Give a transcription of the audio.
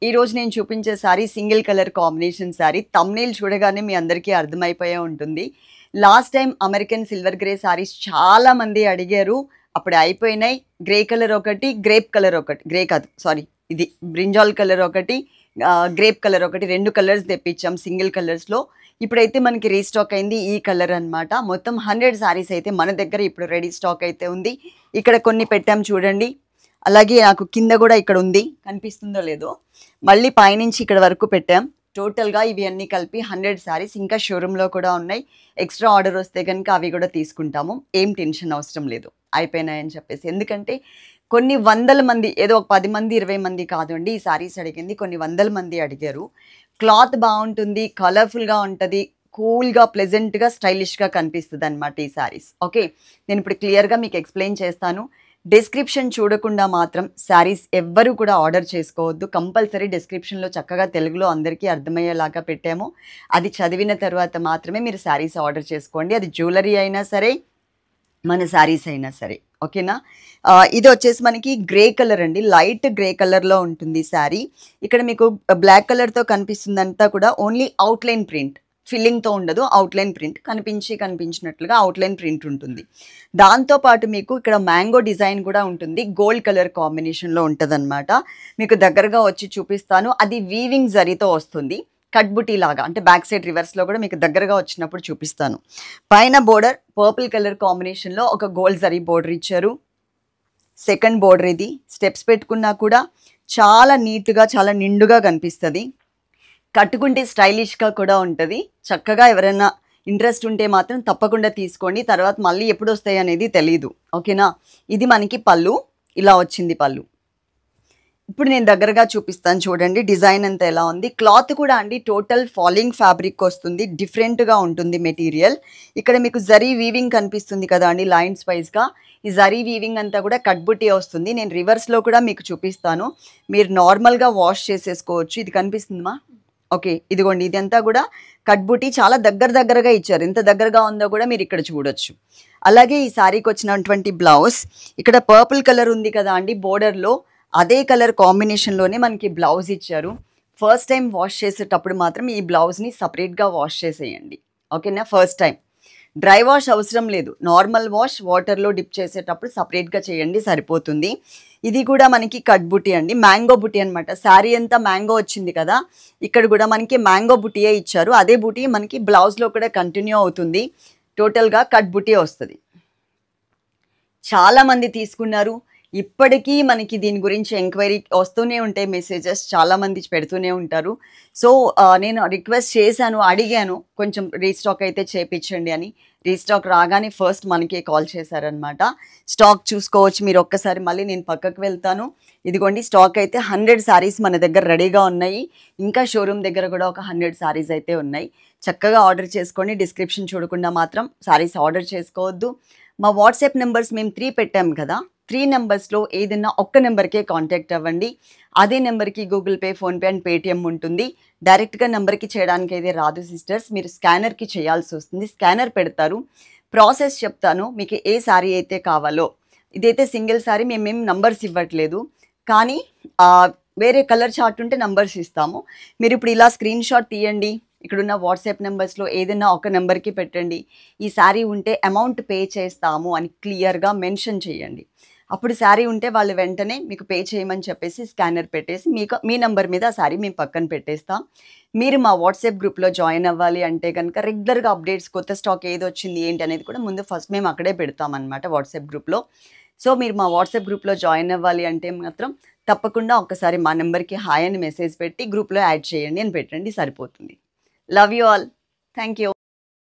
ఈ రోజు నేను చూపించే sorry single colour combination sorry. Thumbnail చూడగానే మీ అందరికీ అర్థమైపోయే ఉంటుంది. Last time American silver grey saris చాలా మంది అడిగారు. అప్పుడు అయిపోయినాయి. గ్రే కలర్ ఒకటి, గ్రేప్ కలర్ ఒకటి, గ్రే కాదు సారీ ఇది బ్రింజాల్ కలర్ ఒకటి, గ్రేప్ కలర్ ఒకటి, 2 కలర్స్ తెప్పించాం సింగిల్ కలర్స్‌లో. ఇప్పుడైతే మనకి రీస్టాక్ అయింది ఈ కలర్ అన్నమాట. మొత్తం 100 సారీస్ అయితే మన దగ్గర ఇప్పుడు రెడీ స్టాక్ అయితే ఉంది. ఇక్కడ కొన్ని పెట్టాం చూడండి. అలాగే నాకు కింద కూడా ఇక్కడ ఉంది, కనిపిస్తుందో లేదో. మళ్ళీ పైనుంచి ఇక్కడ వరకు పెట్టాం. టోటల్‌గా ఇవి అన్నీ కలిపి 100 సారీస్. ఇంకా షోరూంలో కూడా ఉన్నాయి. ఎక్స్ట్రా ఆర్డర్ వస్తే కనుక అవి కూడా తీసుకుంటాము. ఏం టెన్షన్ అవసరం లేదు అయిపోయినాయని చెప్పేసి. ఎందుకంటే కొన్ని వందల మంది, ఏదో ఒక 10 మంది 20 మంది కాదండి ఈ సారీస్ అడిగింది, కొన్ని వందల మంది అడిగారు. క్లాత్ బాగుంటుంది, కలర్ఫుల్గా ఉంటుంది, కూల్గా ప్లెజెంట్గా స్టైలిష్గా కనిపిస్తుంది అనమాట ఈ సారీస్. ఓకే, నేను ఇప్పుడు క్లియర్గా మీకు ఎక్స్ప్లెయిన్ చేస్తాను. డిస్క్రిప్షన్ చూడకుండా మాత్రం శారీస్ ఎవ్వరూ కూడా ఆర్డర్ చేసుకోవద్దు. కంపల్సరీ డిస్క్రిప్షన్లో చక్కగా తెలుగులో అందరికీ అర్థమయ్యేలాగా పెట్టాము. అది చదివిన తర్వాత మాత్రమే మీరు శారీస్ ఆర్డర్ చేసుకోండి. అది జ్యువెలరీ అయినా సరే, మన శారీస్ అయినా సరే. ఓకేనా. ఇది వచ్చేసి మనకి గ్రే కలర్ అండి, లైట్ గ్రే కలర్లో ఉంటుంది శారీ. ఇక్కడ మీకు బ్లాక్ కలర్తో కనిపిస్తుందంతా కూడా ఓన్లీ అవుట్లైన్ ప్రింట్, ఫిల్లింగ్తో ఉండదు. అవుట్లైన్ ప్రింట్ కనిపించినట్లుగా అవుట్లైన్ ప్రింట్ ఉంటుంది. దాంతోపాటు మీకు ఇక్కడ మ్యాంగో డిజైన్ కూడా ఉంటుంది. గోల్డ్ కలర్ కాంబినేషన్లో ఉంటుంది అనమాట. మీకు దగ్గరగా వచ్చి చూపిస్తాను. అది వీవింగ్ జరీతో వస్తుంది, కట్ బుటీ లాగా. అంటే బ్యాక్ సైడ్ రివర్స్లో కూడా మీకు దగ్గరగా వచ్చినప్పుడు చూపిస్తాను. పైన బోర్డర్ పర్పుల్ కలర్ కాంబినేషన్లో ఒక గోల్డ్ జరీ బోర్డర్ ఇచ్చారు. సెకండ్ బోర్డర్ ఇది. స్టెప్స్ పెట్టుకున్నా కూడా చాలా నీట్గా, చాలా నిండుగా కనిపిస్తుంది. కట్టుకుంటే స్టైలిష్గా కూడా ఉంటుంది. చక్కగా ఎవరైనా ఇంట్రెస్ట్ ఉంటే మాత్రం తప్పకుండా తీసుకోండి. తర్వాత మళ్ళీ ఎప్పుడు వస్తాయి అనేది తెలీదు. ఓకేనా. ఇది మనకి పళ్ళు, ఇలా వచ్చింది పళ్ళు. ఇప్పుడు నేను దగ్గరగా చూపిస్తాను చూడండి డిజైన్ అంతా ఎలా ఉంది. క్లాత్ కూడా అండి టోటల్ ఫాలింగ్ ఫ్యాబ్రిక్ వస్తుంది, డిఫరెంట్గా ఉంటుంది మెటీరియల్. ఇక్కడ మీకు జరీ వీవింగ్ కనిపిస్తుంది కదా అండి, లైన్స్ వైజ్గా. ఈ జరీ వీవింగ్ అంతా కూడా కట్ బుటీ వస్తుంది. నేను రివర్స్లో కూడా మీకు చూపిస్తాను. మీరు నార్మల్గా వాష్ చేసేసుకోవచ్చు. ఇది కనిపిస్తుందమ్మా. ఓకే, ఇదిగోండి ఇదంతా కూడా కట్ బుటీ, చాలా దగ్గరగా ఇచ్చారు. ఎంత దగ్గరగా ఉందో కూడా మీరు ఇక్కడ చూడొచ్చు. అలాగే ఈ శారీకి వచ్చినటువంటి బ్లౌజ్, ఇక్కడ పర్పుల్ కలర్ ఉంది కదా అండి బోర్డర్లో, అదే కలర్ కాంబినేషన్లోనే మనకి బ్లౌజ్ ఇచ్చారు. ఫస్ట్ టైం వాష్ చేసేటప్పుడు మాత్రం ఈ బ్లౌజ్ని సపరేట్గా వాష్ చేసేయండి. ఓకేనా. ఫస్ట్ టైం డ్రై వాష్ అవసరం లేదు, నార్మల్ వాష్ వాటర్లో డిప్ చేసేటప్పుడు సపరేట్గా చేయండి, సరిపోతుంది. ఇది కూడా మనకి కట్ బుటీ అండి, మ్యాంగో బుటీ అనమాట. శారీ అంతా మ్యాంగో వచ్చింది కదా, ఇక్కడ కూడా మనకి మ్యాంగో బుటీయే ఇచ్చారు. అదే బుటీ మనకి బ్లౌజ్లో కూడా కంటిన్యూ అవుతుంది. టోటల్గా కట్ బుటీ వస్తుంది. చాలామంది తీసుకున్నారు. ఇప్పటికీ మనకి దీని గురించి ఎంక్వైరీ వస్తూనే ఉంటాయి, మెసేజెస్ చాలామంది పెడుతూనే ఉంటారు. సో నేను రిక్వెస్ట్ చేశాను, అడిగాను కొంచెం రీస్టాక్ అయితే చేయించండి అని. రీస్టాక్ రాగానే ఫస్ట్ మనకే కాల్ చేశారనమాట. స్టాక్ చూసుకోవచ్చు మీరు ఒక్కసారి. మళ్ళీ నేను పక్కకు వెళ్తాను. ఇదిగోండి స్టాక్ అయితే 100 సారీస్ మన దగ్గర రెడీగా ఉన్నాయి. ఇంకా షోరూమ్ దగ్గర కూడా ఒక 100 సారీస్ అయితే ఉన్నాయి. చక్కగా ఆర్డర్ చేసుకోండి. డిస్క్రిప్షన్ చూడకుండా మాత్రం సారీస్ ఆర్డర్ చేసుకోవద్దు. మా వాట్సాప్ నెంబర్స్ మేము 3 పెట్టాం కదా, 3 నెంబర్స్లో ఏదైనా ఒక్క నెంబర్కే కాంటాక్ట్ అవ్వండి. అదే నెంబర్కి Google pay, PhonePe and Paytm ఉంటుంది. డైరెక్ట్గా నెంబర్కి చేయడానికి అయితే రాదు సిస్టర్స్, మీరు స్కానర్కి చేయాల్సి వస్తుంది. స్కానర్ పెడతారు, ప్రాసెస్ చెప్తాను మీకు ఏ శారీ అయితే కావాలో. ఇదైతే సింగిల్ శారీ, మేమేం నంబర్స్ ఇవ్వట్లేదు, కానీ వేరే కలర్ చార్ట్ ఉంటే నంబర్స్ ఇస్తాము. మీరు ఇప్పుడు ఇలా స్క్రీన్ షాట్ తీయండి, ఇక్కడున్న వాట్సాప్ నెంబర్స్లో ఏదైనా ఒక నెంబర్కి పెట్టండి. ఈ శారీ ఉంటే అమౌంట్ పే చేస్తాము అని క్లియర్గా మెన్షన్ చేయండి. అప్పుడు శారీ ఉంటే వాళ్ళు వెంటనే మీకు పే చేయమని చెప్పేసి స్కానర్ పెట్టేసి మీ నెంబర్ మీద ఆ శారీ మేము పక్కన పెట్టేస్తాం. మీరు మా వాట్సాప్ గ్రూప్లో జాయిన్ అవ్వాలి అంటే కనుక రెగ్యులర్గా అప్డేట్స్, కొత్త స్టాక్ ఏది వచ్చింది ఏంటి అనేది కూడా ముందు ఫస్ట్ మేము అక్కడే పెడతాం అనమాట వాట్సాప్ గ్రూప్లో. సో మీరు మా వాట్సాప్ గ్రూప్లో జాయిన్ అవ్వాలి అంటే మాత్రం తప్పకుండా ఒకసారి మా నెంబర్కి హాయ్ అని మెసేజ్ పెట్టి గ్రూప్లో యాడ్ చేయండి అని పెట్టండి, సరిపోతుంది. Love you all. Thank you.